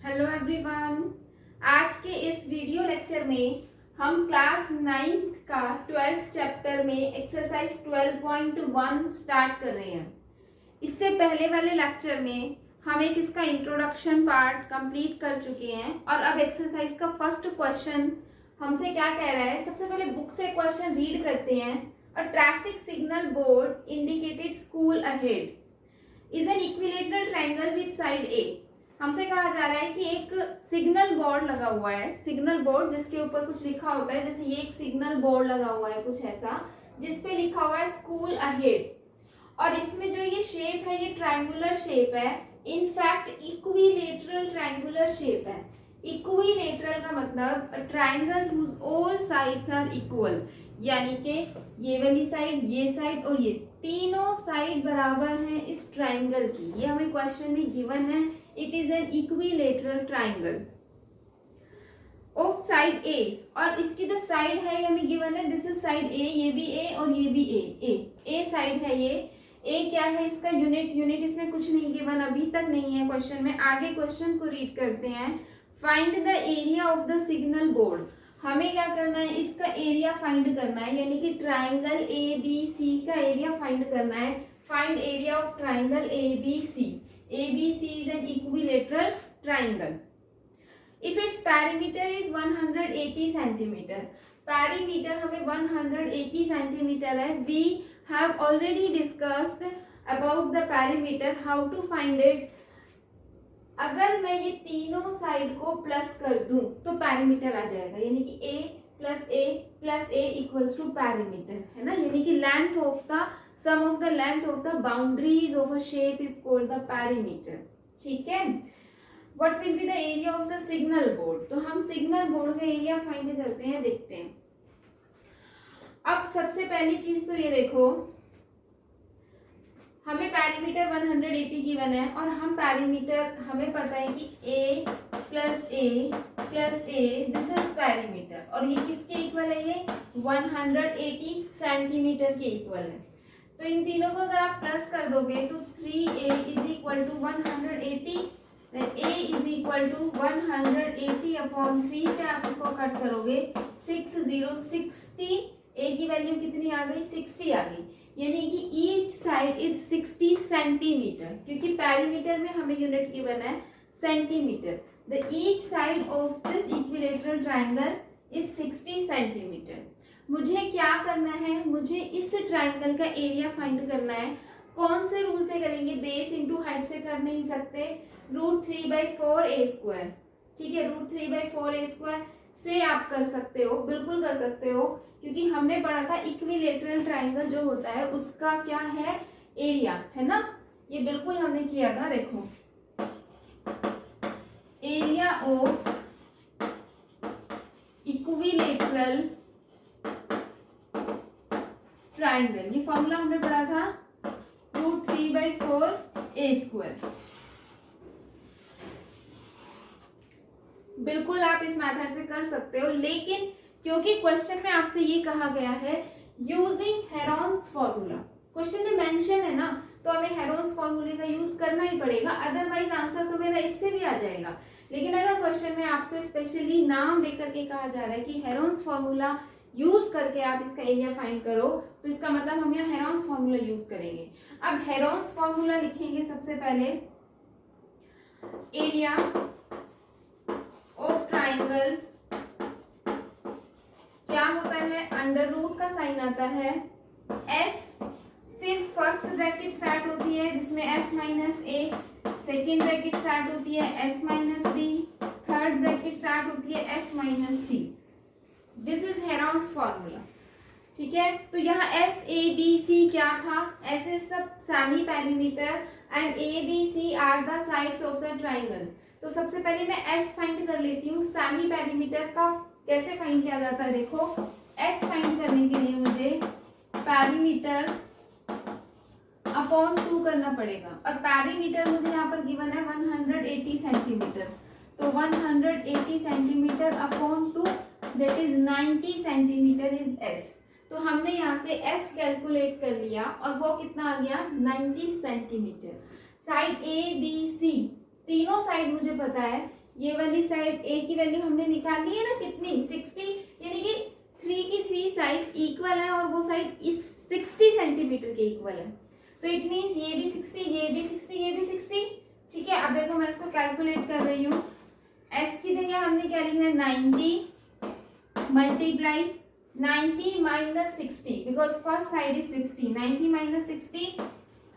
Hello everyone. आज के इस वीडियो लेक्चर में हम क्लास 9th का 12th चैप्टर में एक्सरसाइज 12.1 स्टार्ट कर रहे हैं। इससे पहले वाले लेक्चर में हम एक इसका इंट्रोडक्शन पार्ट कंप्लीट कर चुके हैं और अब एक्सरसाइज का फर्स्ट क्वेश्चन हमसे क्या कह रहा है। सबसे पहले बुक से क्वेश्चन रीड करते हैं। A traffic signal board indicated school ahead is an equilateral triangle with side A. हमसे कहा जा रहा है कि एक सिग्नल बोर्ड लगा हुआ है, सिग्नल बोर्ड जिसके ऊपर कुछ लिखा होता है, जैसे ये एक सिग्नल बोर्ड लगा हुआ है कुछ ऐसा, जिसपे लिखा हुआ है स्कूल अहेड। और इसमें जो ये शेप है ये ट्रायंगुलर शेप है, इनफैक्ट इक्विलेटरल ट्रायंगुलर शेप है। इक्विलेटरल का मतलब triangle whose all sides are equal, यानी कि ये वाली साइड, ये साइड और ये तीनों साइड बराबर हैं इस ट्रायंगल की। ये हमें क्वेश्चन में गिवन है। It is an equilateral triangle of side A, और इसकी जो साइड है ये हमें गिवन है, दिस इज साइड ए, ये भी ए और ये भी ए साइड है। ये ए क्या है इसका यूनिट इसमें कुछ नहीं गिवन, अभी तक नहीं है क्वेश्चन में। आगे क्वेश्चन को रीड करते हैं। Find the area of the signal board. हमें क्या करना है, इसका एरिया फाइंड करना है, यानी कि ट्राइंगल ए बी सी का एरिया फाइंड करना है। Find area of triangle A B C. ABC is an equilateral triangle. If its perimeter is 180 centimeter, perimeter हमें 180 centimeter है। We have already discussed about the perimeter, how to find it. अगर मैं ये तीनों side को plus कर दूं तो पैरीमीटर आ जाएगा, यानी कि a plus a equals to perimeter, है ना। यानी कि length of the sum of the length of the boundaries of a shape is called the perimeter. ठीक है। What will be the area of the signal board? तो हम signal board का area find करते हैं, देखते हैं। अब सबसे पहली चीज तो ये देखो, हमें पैरीमीटर 180 गिवन है और हम पैरीमीटर हमें पता है कि a plus a this is perimeter, और ये किसके इक्वल है, ये 180 सेंटीमीटर के इक्वल है। तो इन तीनों को अगर आप प्लस कर दोगे तो 3a is equal to 180, a is equal to 180 upon 3 से आप इसको कट करोगे 60 a की वैल्यू कितनी आ गई, 60 आ गई, यानी कि ईच साइड इज 60 सेंटीमीटर, क्योंकि पैरीमीटर में हमें यूनिट गिवन है centimetre. The each side of this equilateral triangle is 60 centimetre. मुझे क्या करना है, मुझे इस ट्रायंगल का एरिया फाइंड करना है। कौन से रूल से करेंगे, बेस इंटू हाइट से कर नहीं सकते, √3/4a², ठीक है। √3/4a² से आप कर सकते हो, बिल्कुल कर सकते हो, क्योंकि हमने पढ़ा था इक्विलेटरल ट्रायंगल जो होता है उसका क्या है, एरिया, है ना। ये बिल्कुल हमने किया था। देखो, एरिया ऑफ इक्विलेटरल ट्रायंगल, ये फॉर्मूला हमने पढ़ा था √3/4a²। बिल्कुल आप इस मेथड से कर सकते हो, लेकिन क्योंकि क्वेश्चन में आपसे ये कहा गया है यूजिंग हेरोन्स फॉर्मूला, क्वेश्चन में मेंशन है ना, तो हमें हेरोन्स फॉर्मूले का यूज करना ही पड़ेगा, अदरवाइज आंसर तो मेरा इससे भी आ जाएगा। लेकिन अगर क्वेश्चन में आपसे स्पेशली नाम देकर के कहा जा रहा है कि हेरोन्स फॉर्मूला यूज करके आप इसका एरिया फाइंड करो, तो इसका मतलब हम यहाँ हेरोन्स फॉर्मूला यूज करेंगे। अब हेरोन्स फॉर्मूला लिखेंगे सबसे पहले। एरिया ऑफ ट्रायंगल क्या होता है, अंडर रूट का साइन आता है, s, फिर फर्स्ट ब्रैकेट स्टार्ट होती है जिसमें s minus a, second bracket start होती है s minus b, third bracket start होती है s minus c। This is Heron's formula, ठीक है। तो यहाँ s a b c क्या था, ऐसे सब semi perimeter and a b c are the sides of the triangle. तो सबसे पहले मैं s फाइंड कर लेती हूँ। सेमी पैरीमीटर का कैसे फाइंड किया जाता है, देखो, s फाइंड करने के लिए मुझे पैरीमीटर अपॉन 2 करना पड़ेगा, और पैरीमीटर मुझे यहाँ पर गिवन है 180 सेंटीमीटर, तो 180 centimetre upon 2 that is 90 centimetre is s। तो हमने यहाँ से s कैलकुलेट कर लिया और वो कितना आ गया, 90 centimetre. Side A B C तीनों साइड मुझे पता है, ये वाली साइड ए की वैल्यू हमने निकाल ली है ना, कितनी 60, यानी कि 3 की 3 साइड्स इक्वल है और वो साइड इस 60 सेंटीमीटर के इक्वल है। तो इट मीन्स ये भी 60, ये भी 60, ये भी 60। ठीक है, अब देखो मैं इसको कैलकुलेट कर रही हूँ। एस की जगह हमने क्या लिखना है 90 multiply 90 minus 60 because first side is 60। 90 minus 60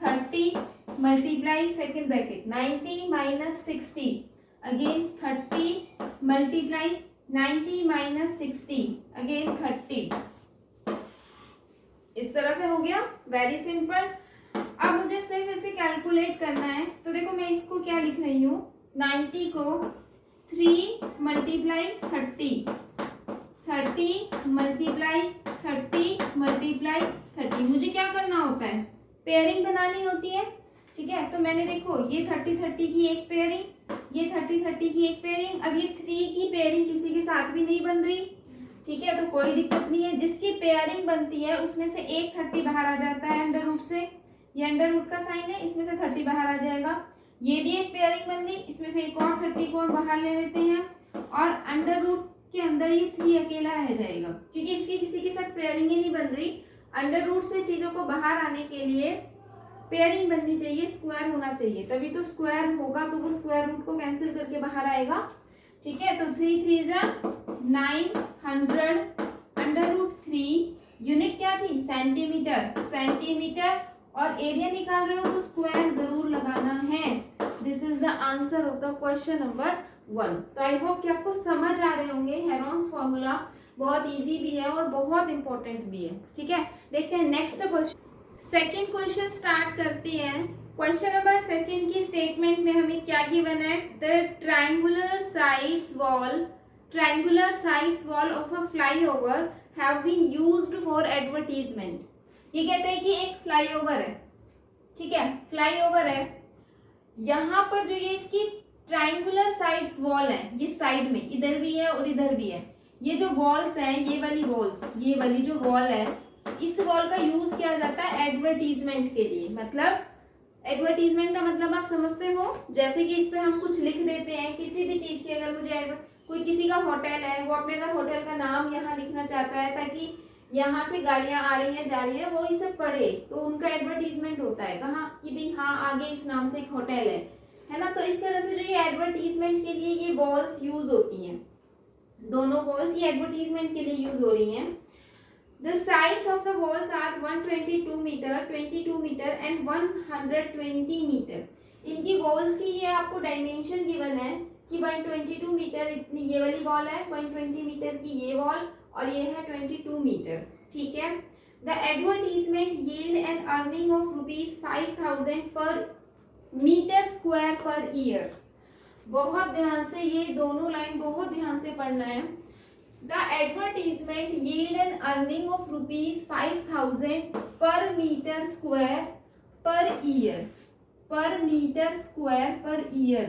30 multiply second bracket 90 minus 60 again 30 multiply 90 minus 60 again 30। इस तरह से हो गया, वेरी सिंपल। अब मुझे सिर्फ इसे कैलकुलेट करना है। तो देखो मैं इसको क्या लिख रही हूँ, 90 को 3 मल्टीप्लाई 30 30 मल्टीप्लाई 30 मल्टीप्लाई 30। मुझे क्या करना होता है, पेयरिंग बनानी होती है। ठीक है, तो मैंने देखो ये 30 की एक पेयरिंग, ये 30 की एक पेयरिंग। अब ये 3 की पेयरिंग किसी के साथ भी नहीं बन रही। ठीक है, तो कोई दिक्कत नहीं है। जिसकी पेयरिंग बनती है उसमें से एक 30 बाहर आ जाता है अंडर रूट से। ये अंडर रूट का साइन है, इसमें से 30 बाहर आ जाएगा। ये भी एक पेयरिंग बन गई, इसमें से एक और 30 को हम बाहर ले लेते हैं और अंडर रूट के अंदर ये 3 अकेला रह जाएगा, क्योंकि इसकी किसी के साथ पेयरिंग ही नहीं बन रही। अंडर रूट से चीजों को बाहर आने के लिए पेयरिंग बननी चाहिए, स्क्वायर होना चाहिए, तभी तो स्क्वायर होगा। तो वो स्क्वायर रूट को कैंसिल करके बाहर आएगा। ठीक है, तो 3 3 जा 900 अंडर रूट 3 यूनिट क्या थी, सेंटीमीटर। सेंटीमीटर और एरिया निकाल रहे हो तो स्क्वायर जरूर लगाना है। This is the answer of the question number 1। तो आई होप कि आपको समझ आ रहे होंगे। हेरोन्स फॉर्मूला बहुत इजी भी है और बहुत इंपॉर्टेंट भी है। ठीक है, देखते हैं next question. Second question start करते हैं। क्वेश्चन नंबर 2 की स्टेटमेंट में हमें क्या गिवन है, the triangular sides wall of a flyover have been used for advertisement. ये कहते हैं कि एक फ्लाईओवर है। ठीक है, फ्लाईओवर है, यहाँ पर जो ये इसकी ट्रायंगुलर साइड्स वॉल है, ये साइड में इधर भी है और इधर भी है। ये जो वॉल्स हैं, ये वाली वॉल्स, ये वाली जो वॉल है, इस वॉल का यूज किया जाता है एडवर्टीजमेंट के लिए। मतलब एडवर्टीजमेंट का मतलब आप समझते हो, जैसे कि इस पे हम कुछ लिख देते हैं किसी भी चीज की। अगर मुझे कोई किसी का होटल है, वो अपने अगर होटल का नाम यहाँ लिखना चाहता है ताकि यहाँ से गाड़ियां आ रही हैं जा रही है वो इसे पढ़े, तो उनका एडवर्टीजमेंट होता है कहाँ कि भाई हाँ आगे इस नाम से एक होटल है ना। तो इस तरह से जो ये एडवर्टीजमेंट के लिए ये वॉल्स यूज होती हैं, दोनों वॉल्स ये एडवर्टीजमेंट के लिए यूज हो रही हैं। The sides of the walls are 122 metre, 22 metre and 120 metre. इनकी वॉल्स की ये आपको डायमेंशन गिवन है कि 122 मीटर इतनी ये वाली वॉल है, 120 मीटर की ये वॉल और ये है 22 मीटर। ठीक है, the advertisement yield an earning of ₹5000 per metre square per year. बहुत ध्यान से ये दोनों लाइन बहुत ध्यान से पढ़ना है। The advertisement yield an earning of ₹5000 per meter square per year. Per meter square per year.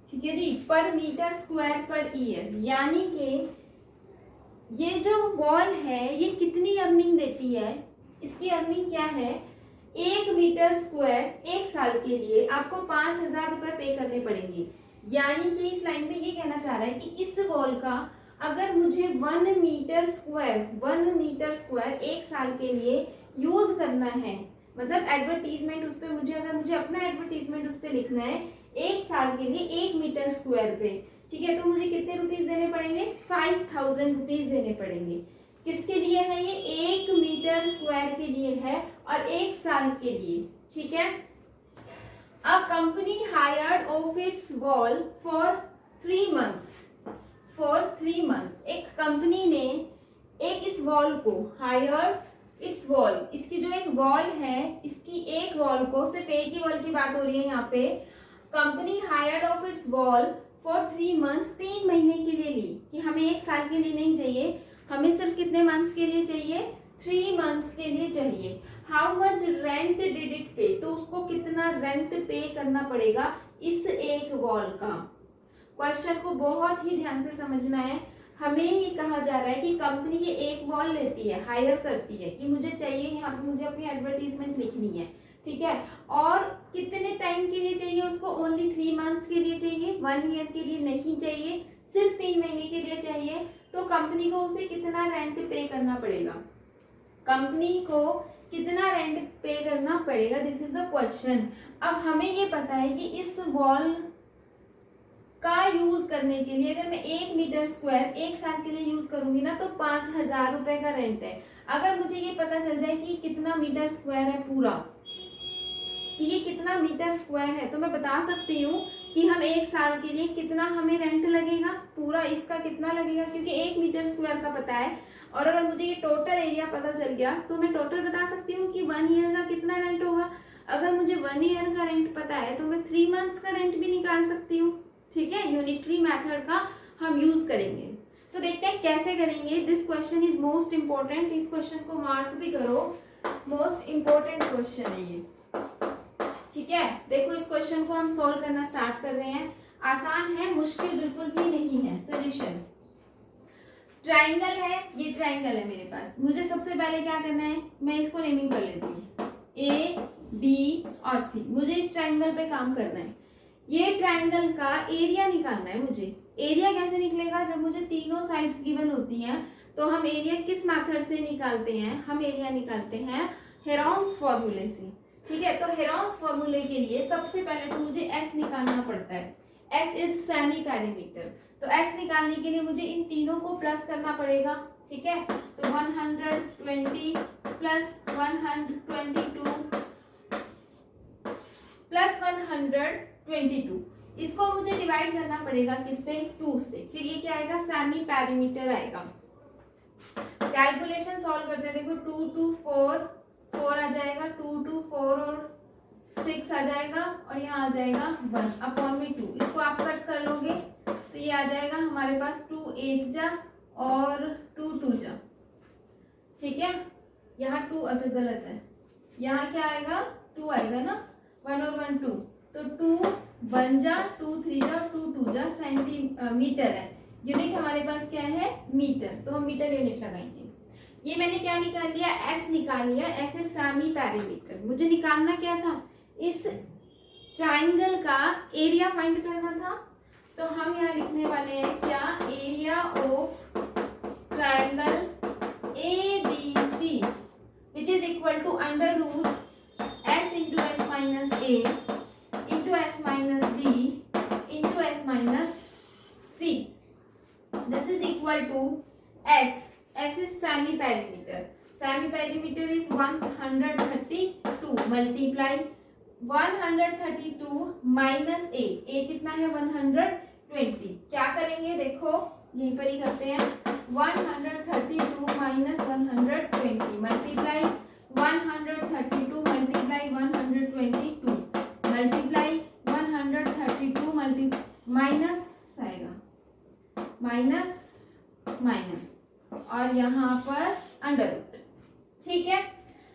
ठीक है जी, पर मीटर स्क्वायर पर ईयर, यानी कि ये जो वॉल है ये कितनी अर्निंग देती है, इसकी अर्निंग क्या है, 1 मीटर स्क्वायर एक साल के लिए आपको 5000 रुपए पे करने पड़ेंगे। यानी कि इस लाइन में ये कहना चाह रहा है कि इस वॉल का अगर मुझे 1 मीटर स्क्वायर एक साल के लिए यूज करना है, मतलब एडवर्टीजमेंट उस पर मुझे अपना एडवर्टीजमेंट उस पर लिखना है एक साल के लिए 1 मीटर स्क्वायर पे। ठीक है, तो मुझे कितने रुपीस देने पड़ेंगे, 5000 रुपीज देने पड़ेंगे। किसके लिए है ये, 1 मीटर स्क्वायर के लिए है और एक साल के लिए। ठीक है, A company hired of its wall for 3 months. एक कंपनी ने एक इस वॉल को hired its wall, इसकी जो एक वॉल है इसकी एक वॉल को, सिर्फ एक ही वॉल की बात हो रही है यहाँ पे, company hired of its wall for 3 months, 3 महीने के लिए ली, कि हमें एक साल के लिए नहीं चाहिए, हमें सिर्फ कितने मंथ्स के लिए चाहिए, 3 मंथ्स के लिए चाहिए। How much rent did it पे, तो उसको कितना रेंट पे करना पड़ेगा इस एक वॉल का। क्वेश्चन को बहुत ही ध्यान से समझना है। हमें ये कहा जा रहा है कि कंपनी ये एक वॉल लेती है, हायर करती है कि मुझे चाहिए यहाँ पे, मुझे अपनी एडवर्टीजमेंट लिखनी है। ठीक है, और कितने टाइम के लिए चाहिए उसको, ओनली 3 मंथ्स के लिए चाहिए, 1 ईयर के लिए नहीं चाहिए, सिर्फ 3 महीने के लिए चाहिए, तो कंपनी को उसे कितना रेंट पे करना पड़ेगा, कंपनी को कितना रेंट पे करना पड़ेगा, दिस इज द क्वेश्चन। अब हमें ये पता है कि इस वॉल का यूज करने के लिए अगर मैं 1 मीटर स्क्वायर 1 साल के लिए यूज करूंगी ना तो 5,000 रुपए का रेंट है। अगर मुझे ये पता चल जाए कि कितना मीटर स्क्वायर है पूरा, कि ये कितना मीटर स्क्वायर है, तो मैं बता सकती हूँ कि हम 1 साल के लिए कितना हमें रेंट लगेगा, पूरा इसका कितना लगेगा, क्योंकि 1 मीटर स्क्वायर का पता है। और अगर मुझे ये टोटल एरिया पता चल गया तो मैं टोटल बता सकती हूँ कि 1 ईयर का कितना रेंट होगा। अगर मुझे 1 ईयर का रेंट पता है तो मैं 3 मंथ्स का रेंट भी निकाल सकती हूँ। ठीक है, यूनिटरी मेथड का हम यूज करेंगे। तो देखते हैं कैसे करेंगे। This question is most important, इस क्वेश्चन को मार्क भी करो, मोस्ट इंपॉर्टेंट क्वेश्चन है ये। ठीक है, देखो इस क्वेश्चन को हम सॉल्व करना स्टार्ट कर रहे हैं। आसान है, मुश्किल बिल्कुल भी नहीं है। सोल्यूशन, ट्राइंगल है, ये ट्राइंगल है मेरे पास। मुझे सबसे पहले क्या करना है, मैं इसको नेमिंग कर लेती हूँ ए बी और सी। मुझे इस ट्राइंगल पे काम करना है। ये ट्राइंगल का एरिया निकालना है मुझे। एरिया कैसे निकलेगा, जब मुझे तीनों साइड्स गिवन होती हैं तो हम एरिया किस मेथड से निकालते हैं, हम एरिया निकालते हैं हेरोन्स फॉर्मूले से। ठीक है, तो हेरोन्स फॉर्मूले के लिए सबसे पहले तो मुझे एस निकालना पड़ता है। एस इज सेमी पेरीमीटर, तो एस निकालने के लिए मुझे इन तीनों को प्लस करना पड़ेगा। ठीक है, तो 120 प्लस 122 प्लस 122, इसको मुझे डिवाइड करना पड़ेगा किससे, 2 से। फिर ये क्या आएगा, सेमी पेरीमीटर आएगा। कैलकुलेशन सॉल्व करते हैं। देखो 2 2 4 4 आ जाएगा, 2 2 4 और 6 आ जाएगा, और यहाँ आ जाएगा 1 अपॉन में 2। इसको आप कट कर लोगे तो ये आ जाएगा हमारे पास 2 8 जा और 2 2 जा। ठीक है, यहाँ 2, अच्छा गलत है, यहाँ क्या आएगा 2 आएगा ना, 1 और 1 2, तो 2 1 जा 2 3 जा 2 2 जा सेंटीमीटर है। यूनिट हमारे पास क्या है, मीटर, तो हम मीटर यूनिट लगाएंगे। ये मैंने क्या निकाल लिया, एस निकाल लिया। S is semi perimeter. मुझे निकालना क्या था, इस ट्राइंगल का एरिया फाइंड करना था। तो हम यहाँ लिखने वाले हैं क्या, area of triangle A B C which is equal to under root S into S minus A into S minus B into S minus C. This is equal to S. S is semi perimeter. Semi perimeter is 132 multiply 132 minus A कितना है 120। क्या करेंगे, देखो यहीं पर ही करते हैं। 132 minus 120 multiply 132 multiply 122 multiply 132 minus आएगा माइनस माइनस और यहाँ पर अंडर रूट। ठीक है,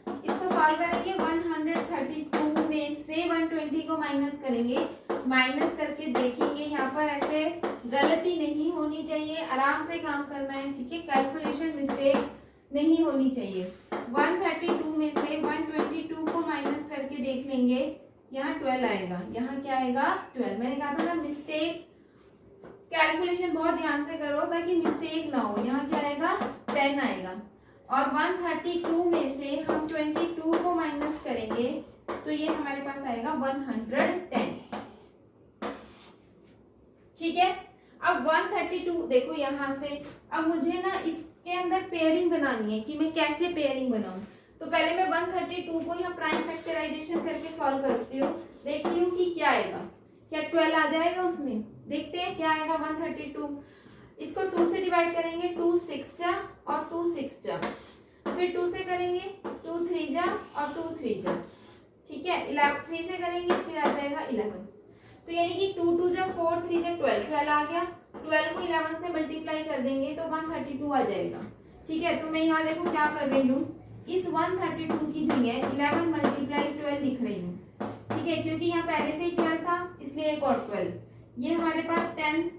इसको सॉल्व करेंगे। 132 में से 120 को माइनस करेंगे, माइनस करके देखेंगे। यहाँ पर ऐसे गलती नहीं होनी चाहिए, आराम से काम करना है। ठीक है, कैलकुलेशन मिस्टेक नहीं होनी चाहिए। 132 में से 122 को माइनस करके देख लेंगे, यहाँ 12 आएगा, यहाँ क्या आएगा 12। मैंने कहा था ना मिस्टेक, कैलकुलेशन बहुत ध्यान से करो ताकि मिस्टेक ना हो। यहाँ क्या आएगा 10 आएगा, और 132 में से हम 22 को माइनस करेंगे तो ये हमारे पास आएगा 110। ठीक है, अब 132 देखो यहाँ से। अब मुझे ना इसके अंदर पेयरिंग बनानी है कि मैं कैसे पेयरिंग बनाऊं। तो पहले मैं 132 को यहाँ प्राइम फैक्टराइजेशन करके सॉल्व करती हूँ, देखती हूँ कि क्या आएगा। क्या 12 आ जाएगा उसमें, देखते हैं क्या आएगा। 132 इसको 2 से डिवाइड करेंगे, 2 6 जा और 2 6 जा, फिर 2 से करेंगे 2 3 जा और 2 3 जा। ठीक है, 3 से करेंगे फिर आ जाएगा 11। तो यानी कि 2 2 जा 4 3 जा 12 आ गया। 12 को 11 से मल्टीप्लाई कर देंगे तो 132 आ जाएगा। ठीक है, तो मैं यहाँ देखो क्या कर रही हूँ, इस 132 की जगह 11 मल्टीप्लाई 12 लिख रही हूँ। ठीक है, क्योंकि यहाँ पहले से ही 12 था इसलिए एक और 12। ये हमारे पास 10,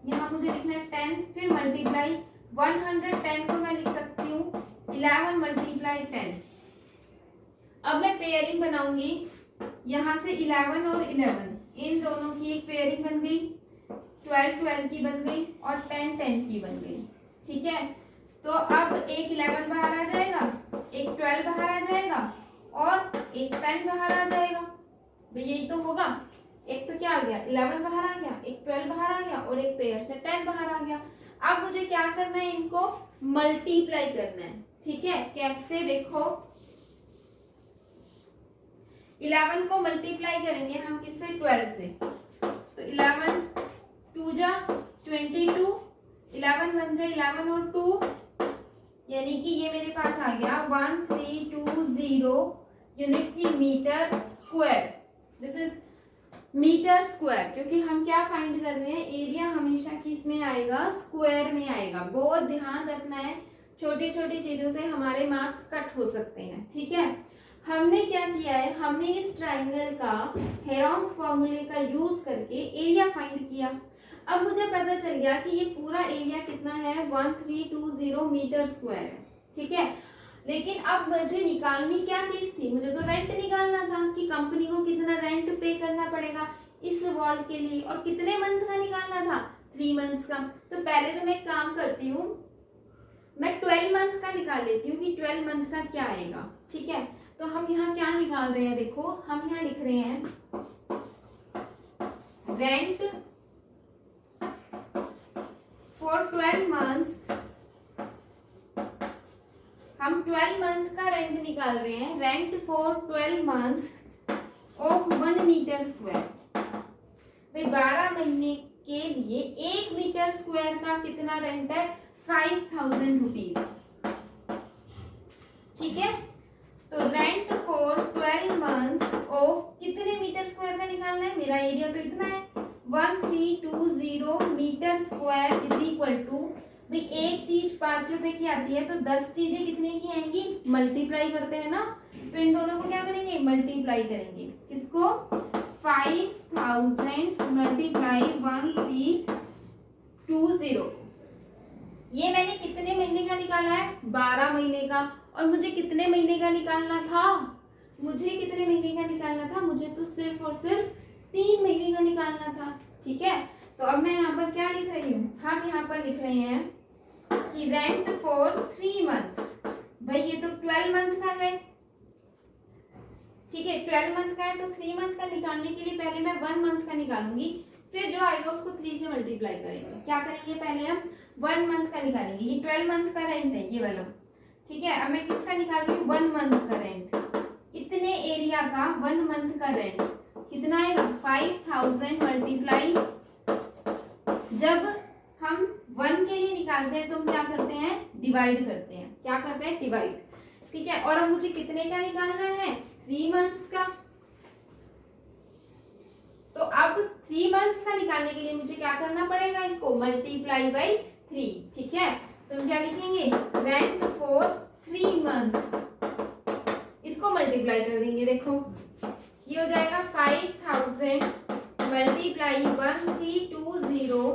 यहाँ मुझे लिखना है 10, फिर मल्टीप्लाई 110 को मैं लिख सकती हूँ 11 मल्टीप्लाई 10। अब मैं पेयरिंग बनाऊंगी यहाँ से 11 और 11 इन दोनों की एक पेयरिंग बन गई, 12 12 की बन गई और 10 10 की बन गई। ठीक है, तो अब एक 11 बाहर आ जाएगा, एक 12 बाहर आ जाएगा और एक 10 बाहर आ जाएगा। तो यही तो होगा, एक तो क्या आ गया 11 बाहर आ गया, एक 12 बाहर आ गया और एक पेयर से 10 बाहर आ गया। अब मुझे क्या करना है, इनको मल्टीप्लाई करना है। ठीक है, कैसे देखो, 11 को मल्टीप्लाई करेंगे हम किससे, 12 से। तो 11 2 जा 22, 11 1 जा 11 और 2, यानी कि ये मेरे पास आ गया 1320 यूनिट थी metre square. This is metre square, क्योंकि हम क्या फाइंड कर रहे हैं, एरिया हमेशा किस में आएगा, स्क्वायर में आएगा। बहुत ध्यान रखना है, छोटी छोटी चीजों से हमारे मार्क्स कट हो सकते हैं। ठीक है, हमने क्या किया है, हमने इस ट्राइंगल का हेरोन्स फॉर्मूले का यूज करके एरिया फाइंड किया। अब मुझे पता चल गया कि ये पूरा एरिया कितना है, 1320 मीटर स्क्वायर है। ठीक है, लेकिन अब मुझे निकालनी क्या चीज थी, मुझे तो रेंट निकालना था कि कंपनी को कितना रेंट पे करना पड़ेगा इस वॉल के लिए, और कितने मंथ का निकालना था, 3 मंथ्स का। तो पहले तो मैं एक काम करती हूँ, मैं 12 मंथ का निकाल लेती हूँ कि 12 मंथ का क्या आएगा। ठीक है, तो हम यहाँ क्या निकाल रहे हैं, देखो हम यहाँ लिख रहे हैं रेंट फॉर 12 मंथ्स। हम 12 मंथ का रेंट निकाल रहे हैं, rent for 12 months of 1 metre square. भाई 12 महीने के लिए 1 मीटर स्क्वायर का कितना रेंट है, 5000 रुपीज। ठीक है, तो रेंट फॉर 12 मंथ्स ऑफ कितने मीटर स्क्वायर का निकालना है, मेरा एरिया तो इतना है 1320 metre square is equal to, भाई एक चीज 5 रुपए की आती है तो 10 चीजें कितने की आएंगी, मल्टीप्लाई करते हैं ना, तो इन दोनों को क्या करेंगे, मल्टीप्लाई करेंगे। किसको, 5000 मल्टीप्लाई 1320। ये मैंने कितने महीने का निकाला है, 12 महीने का। और मुझे कितने महीने का निकालना था, मुझे कितने महीने का निकालना था, मुझे तो सिर्फ और सिर्फ 3 महीने का निकालना था। ठीक है, तो अब मैं यहाँ पर क्या लिख रही हूँ, हम यहाँ पर लिख रहे हैं कि रेंट फॉर 3 मंथ्स। भाई ये तो 12 मंथ का है। ठीक है, 12 मंथ का है तो 3 मंथ का निकालने के लिए पहले मैं 1 मंथ का निकालूंगी, फिर जो आएगा उसको 3 से मल्टीप्लाई करेंगे। क्या करेंगे, पहले हम 1 मंथ का निकालेंगे। ये 12 मंथ का रेंट है ये वाला। ठीक है, अब मैं किसका निकाल रही हूँ, 1 मंथ का रेंट। इतने एरिया का 1 मंथ का रेंट कितना आएगा, 5000 मल्टीप्लाई, जब हम 1 के लिए निकालते हैं तो हम क्या करते हैं, डिवाइड करते हैं। क्या करते हैं, डिवाइड। ठीक है, और अब मुझे कितने का निकालना है, 3 मंथ्स का। तो अब 3 मंथ्स का निकालने के लिए मुझे क्या करना पड़ेगा, इसको मल्टीप्लाई बाई 3। ठीक है, तो हम क्या लिखेंगे, रेंट फॉर 3 मंथ्स, इसको मल्टीप्लाई कर देंगे। देखो ये हो जाएगा 5000 मल्टीप्लाई 1320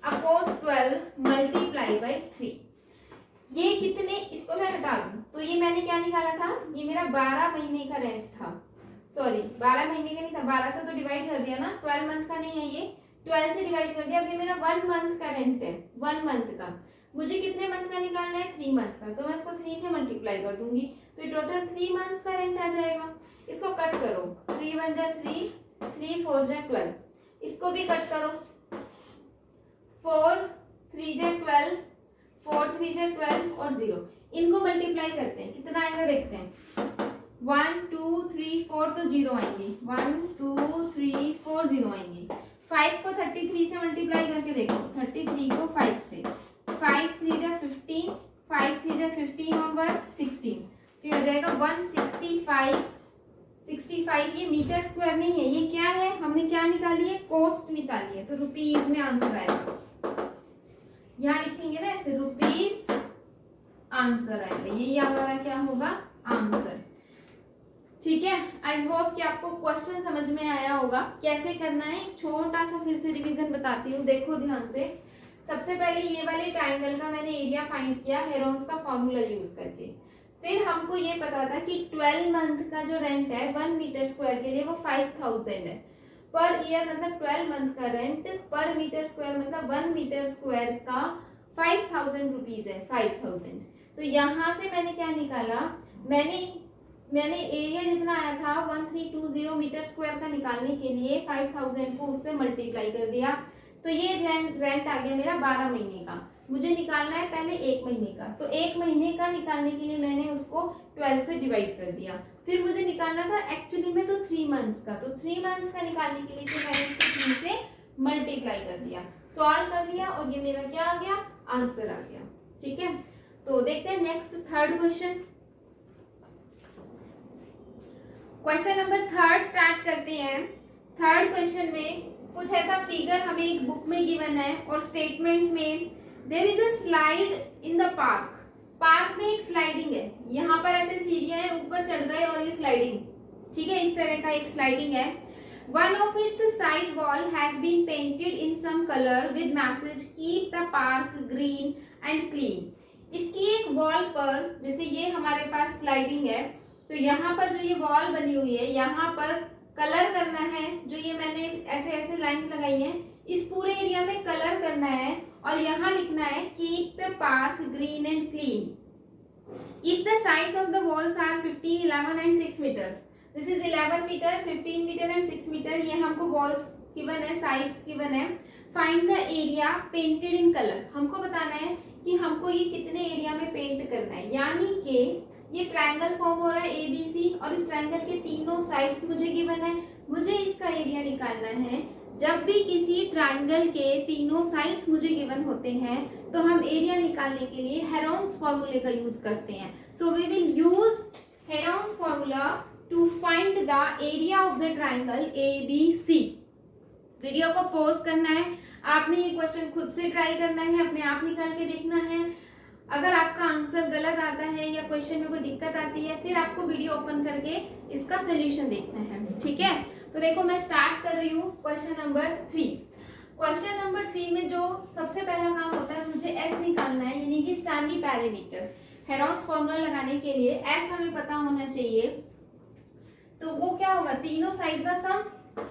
अपॉन 12 मल्टीप्लाई बाई 3। ये कितने, इसको मैं हटा दूं तो ये मैंने क्या निकाला था, ये मेरा 12 महीने का रेंट था। सॉरी 12 महीने का नहीं था, 12 से तो डिवाइड कर दिया ना, 12 मंथ का नहीं है ये, 12 से डिवाइड कर दिया। अब ये मेरा 1 मंथ का रेंट है, 1 मंथ का। मुझे कितने मंथ का निकालना है, 3 मंथ का, तो मैं इसको 3 से मल्टीप्लाई कर दूंगी, तो ये टोटल 3 मंथ्स का रेंट आ जाएगा। इसको कट करो, 3 1 जा 3, 3 4 जा 12, इसको भी कट करो, 4 3 जा 12, 4 3 जा 12 और 0, इनको मल्टीप्लाई करते हैं, कितना आएगा देखते हैं। 1 2 3 4 तो 0 आएंगे, 1 2 3 4 0 आएंगे। 5 को 33 से मल्टीप्लाई करके देखो, 33 को 5 से, 5 3 जा 15, 5 3 जा 15 और 1 16, तो ये हो जाएगा 165। 65 ये मीटर स्क्वायर नहीं है, ये क्या है, हमने क्या निकाली है, कॉस्ट निकाली है, तो रुपीज में आंसर आएगा। यहाँ लिखेंगे ना ऐसे, रुपीज आंसर आएगा, ये हमारा क्या होगा, आंसर। ठीक है, आई होप कि आपको क्वेश्चन समझ में आया होगा। कैसे करना है, एक छोटा सा फिर से रिवीजन बताती हूँ, देखो ध्यान से। सबसे पहले ये वाले ट्राइंगल का मैंने एरिया फाइंड किया हेरोन्स का फॉर्मूला यूज करके। फिर हमको ये पता था कि 12 मंथ का जो रेंट है 1 मीटर स्क्वायर के लिए वो 5000 है पर ईयर, मतलब 12 मंथ का रेंट पर मीटर स्क्वायर मतलब 1 मीटर स्क्वायर का 5000 रुपीज है, 5000। तो यहाँ से मैंने क्या निकाला, मैंने एरिया जितना आया था 1320 मीटर स्क्वायर का निकालने के लिए 5000 को उससे मल्टीप्लाई कर दिया। तो ये रेंट आ गया मेरा 12 महीने का। मुझे निकालना है पहले 1 महीने का, तो 1 महीने का निकालने के लिए मैंने उसको 12 से डिवाइड कर दिया। फिर मुझे निकालना था एक्चुअली में तो 3 मंथ्स का, तो 3 मंथ्स का निकालने के लिए फिर मैंने इसको 3 से मल्टीप्लाई कर दिया, सॉल्व कर लिया और ये मेरा क्या आ गया, आंसर आ गया। ठीक है, तो देखते हैं next third question. Question number 3 start करते हैं। थर्ड क्वेश्चन में कुछ ऐसा फिगर हमें एक बुक में गिवन है और स्टेटमेंट में there is a slide in the park. Park में एक स्लाइडिंग है, यहाँ पर ऐसे सीढ़ियां हैं, ऊपर चढ़ गए और ये स्लाइडिंग, ठीक है, इस तरह का एक स्लाइडिंग है। One of its side wall has been painted in some colour with message keep the park green and clean. इसकी एक वॉल पर, जैसे ये हमारे पास स्लाइडिंग है, तो यहाँ पर जो ये वॉल बनी हुई है यहाँ पर कलर करना है, जो ये मैंने ऐसे ऐसे लाइन लगाई है, इस पूरे एरिया में कलर करना है और यहाँ लिखना है keep the park green and clean. If the sides of the walls are 15, 11 and 6 metre, this is 11 metre, 15 metre and 6 metre, ये हमको वॉल्स गिवन है, साइड्स गिवन है। Find the area painted in colour, हमको बताना है कि हमको ये कितने एरिया में पेंट करना है, यानी कि ये ट्रायंगल फॉर्म हो रहा है ABC और इस ट्रायंगल के तीनों साइड्स मुझे गिवन है, मुझे इसका एरिया निकालना है। जब भी किसी ट्रायंगल के तीनों साइड्स मुझे गिवन होते हैं तो हम एरिया निकालने के लिए हेरोन्स फॉर्मूले का यूज करते हैं। So we will use Heron's formula to find the area of the triangle ABC। Video को पॉज करना है, आपने ये क्वेश्चन खुद से ट्राई करना है, अपने आप निकाल के देखना है। अगर आपका आंसर गलत आता है या क्वेश्चन में कोई दिक्कत आती है फिर आपको वीडियो ओपन करके इसका सोल्यूशन देखना है। ठीक है, तो देखो मैं स्टार्ट कर रही हूँ क्वेश्चन नंबर 3। क्वेश्चन नंबर 3 में जो सबसे पहला काम होता है, मुझे एस निकालना है, यानी कि सेमी पैरामीटर। हेरोन्स फॉर्मूला लगाने के लिए एस हमें पता होना चाहिए, तो वो क्या होगा, तीनों साइड का सम,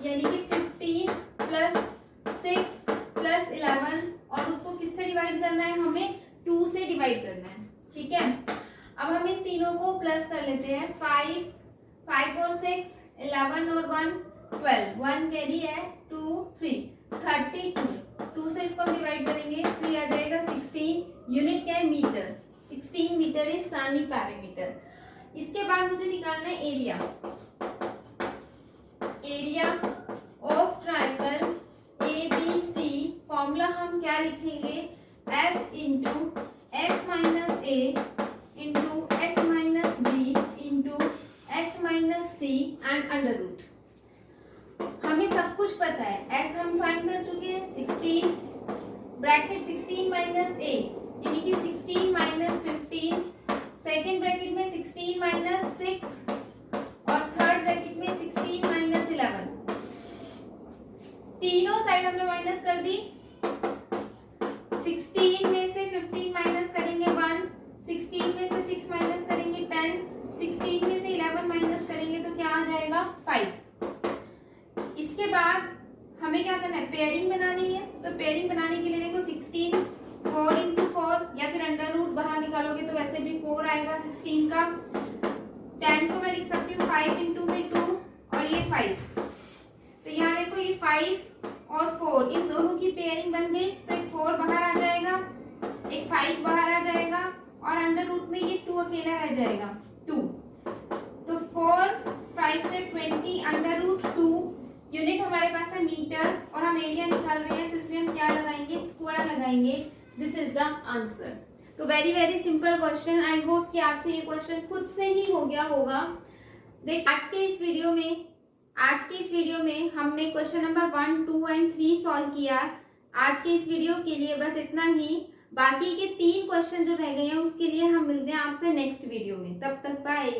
यानी कि 15 प्लस 6 प्लस 11, और उसको किससे डिवाइड करना है, हमें 2 से डिवाइड करना है। ठीक है, अब हम इन तीनों को प्लस कर लेते हैं, 5 और 6, 11 और 1 12, 1 कैरी है, 2 3 32, 2 से इसको हम डिवाइड करेंगे तो ये आ जाएगा 16। यूनिट क्या है, metre, 16 metre is semi parameter. इसके बाद मुझे निकालना है area, area of triangle ABC। Formula हम क्या लिखेंगे, S into S minus A into S minus B into S minus C and under root. हमें सब कुछ पता है, S हम फाइंड कर चुके हैं, 16 ब्रैकेट 16 माइनस A यानी कि 16 माइनस 15, सेकेंड ब्रैकेट में 16 माइनस 6 और थर्ड ब्रैकेट में 16 माइनस 11। तीनों साइड हमने माइनस कर दी, 16 में से 15 माइनस करेंगे 1, 16 में से 6 माइनस करेंगे 10, 16 में से 11 माइनस करेंगे तो क्या आ जाएगा 5। इसके बाद हमें क्या करना है, पेयरिंग बनानी है। तो पेयरिंग बनाने के लिए देखो 16 4 इंटू 4 या फिर अंडर रूट बाहर निकालोगे तो वैसे भी 4 आएगा 16 का। 10 को मैं लिख सकती हूँ 5 इंटू में 2 और ये 5। तो यहाँ देखो ये 5 और 4 इन दोनों की पेयरिंग बन गई, तो एक 4 बाहर आ जाएगा, एक 5 बाहर आ जाएगा और अंडर रूट में ये 2 अकेला रह जाएगा 2। तो 4 5 से 20 अंडर रूट 2। यूनिट हमारे पास है मीटर और हम एरिया निकाल रहे हैं तो इसलिए हम क्या लगाएंगे, स्क्वायर लगाएंगे। This is the answer. तो very simple question. I hope कि आपसे ये क्वेश्चन खुद से ही हो गया होगा। देख आज के इस वीडियो में हमने क्वेश्चन नंबर 1, 2 एंड 3 सॉल्व किया। आज के इस वीडियो के लिए बस इतना ही। बाकी के 3 क्वेश्चन जो रह गए हैं उसके लिए हम मिलते हैं आपसे नेक्स्ट वीडियो में। तब तक बाय।